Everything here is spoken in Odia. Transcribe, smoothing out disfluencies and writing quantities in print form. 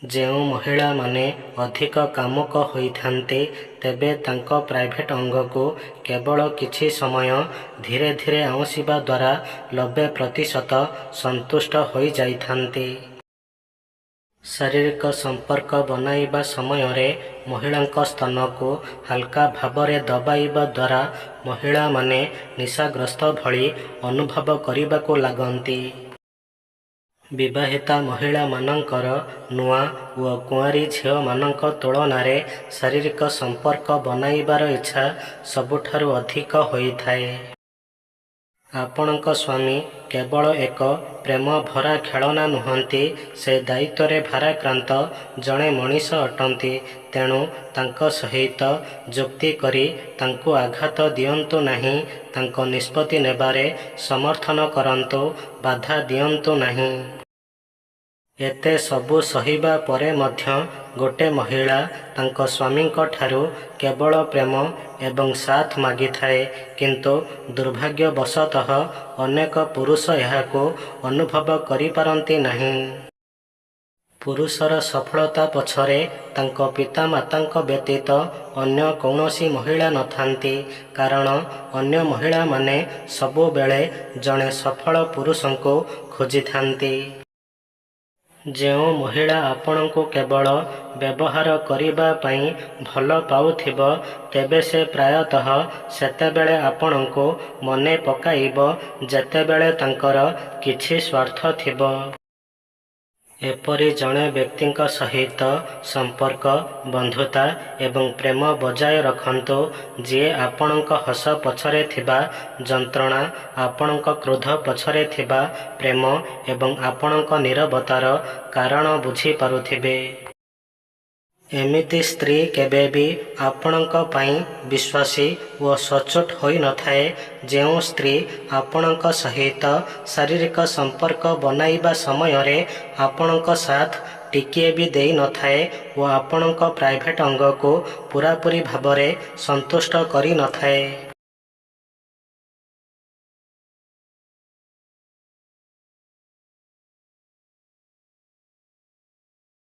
ଯେଉଁ ମହିଳାମାନେ ଅଧିକ କାମୁକ ହୋଇଥାନ୍ତି ତେବେ ତାଙ୍କ ପ୍ରାଇଭେଟ୍ ଅଙ୍ଗକୁ କେବଳ କିଛି ସମୟ ଧୀରେ ଧୀରେ ଆଉଁସିବା ଦ୍ୱାରା 90% ସନ୍ତୁଷ୍ଟ ହୋଇଯାଇଥାନ୍ତି। ଶାରୀରିକ ସମ୍ପର୍କ ବନାଇବା ସମୟରେ ମହିଳାଙ୍କ ସ୍ତନକୁ ହାଲକା ଭାବରେ ଦବାଇବା ଦ୍ୱାରା ମହିଳାମାନେ ନିଶାଗ୍ରସ୍ତ ଭଳି ଅନୁଭବ କରିବାକୁ ଲାଗନ୍ତି। ବିବାହିତା ମହିଳାମାନଙ୍କର ନୂଆ ଓ କୁଆଁରୀ ଝିଅମାନଙ୍କ ତୁଳନାରେ ଶାରୀରିକ ସମ୍ପର୍କ ବନାଇବାର ଇଚ୍ଛା ସବୁଠାରୁ ଅଧିକ ହୋଇଥାଏ। ଆପଣଙ୍କ ସ୍ୱାମୀ କେବଳ ଏକ ପ୍ରେମ ଭରା ଖେଳନା ନୁହନ୍ତି, ସେ ଦାୟିତ୍ୱରେ ଭାରାକ୍ରାନ୍ତ ଜଣେ ମଣିଷ ଅଟନ୍ତି। ତେଣୁ ତାଙ୍କ ସହିତ ଯୁକ୍ତି କରି ତାଙ୍କୁ ଆଘାତ ଦିଅନ୍ତୁ ନାହିଁ, ତାଙ୍କ ନିଷ୍ପତ୍ତି ନେବାରେ ସମର୍ଥନ କରନ୍ତୁ, ବାଧା ଦିଅନ୍ତୁ ନାହିଁ। ଏତେ ସବୁ ସହିବା ପରେ ମଧ୍ୟ ଗୋଟେ ମହିଳା ତାଙ୍କ ସ୍ୱାମୀଙ୍କ ଠାରୁ କେବଳ ପ୍ରେମ ଏବଂ ସାଥ ମାଗିଥାଏ, କିନ୍ତୁ ଦୁର୍ଭାଗ୍ୟବଶତଃ ଅନେକ ପୁରୁଷ ଏହାକୁ ଅନୁଭବ କରିପାରନ୍ତି ନାହିଁ। ପୁରୁଷର ସଫଳତା ପଛରେ ତାଙ୍କ ପିତାମାତାଙ୍କ ବ୍ୟତୀତ ଅନ୍ୟ କୌଣସି ମହିଳା ନଥାନ୍ତି, କାରଣ ଅନ୍ୟ ମହିଳାମାନେ ସବୁବେଳେ ଜଣେ ସଫଳ ପୁରୁଷଙ୍କୁ ଖୋଜିଥାନ୍ତି। ଯେଉଁ ମହିଳା ଆପଣଙ୍କୁ କେବଳ ବ୍ୟବହାର କରିବା ପାଇଁ ଭଲ ପାଉଥିବ, ତେବେ ସେ ପ୍ରାୟତଃ ସେତେବେଳେ ଆପଣଙ୍କୁ ମନେ ପକାଇବ ଯେତେବେଳେ ତାଙ୍କର କିଛି ସ୍ୱାର୍ଥ ଥିବ। ଏପରି ଜଣେ ବ୍ୟକ୍ତିଙ୍କ ସହିତ ସମ୍ପର୍କ, ବନ୍ଧୁତା ଏବଂ ପ୍ରେମ ବଜାୟ ରଖନ୍ତୁ, ଯିଏ ଆପଣଙ୍କ ହସ ପଛରେ ଥିବା ଯନ୍ତ୍ରଣା, ଆପଣଙ୍କ କ୍ରୋଧ ପଛରେ ଥିବା ପ୍ରେମ ଏବଂ ଆପଣଙ୍କ ନୀରବତାର କାରଣ ବୁଝିପାରୁଥିବେ। ଏମିତି ସ୍ତ୍ରୀ କେବେ ବି ଆପଣଙ୍କ ପାଇଁ ବିଶ୍ୱାସୀ ଓ ସଚ୍ଚୋଟ ହୋଇନଥାଏ। ଯେଉଁ ସ୍ତ୍ରୀ ଆପଣଙ୍କ ସହିତ ଶାରୀରିକ ସମ୍ପର୍କ ବନାଇବା ସମୟରେ ଆପଣଙ୍କ ସାଥ ଟିକିଏ ବି ଦେଇନଥାଏ ଓ ଆପଣଙ୍କ ପ୍ରାଇଭେଟ୍ ଅଙ୍ଗକୁ ପୂରାପୂରି ଭାବରେ ସନ୍ତୁଷ୍ଟ କରିନଥାଏ,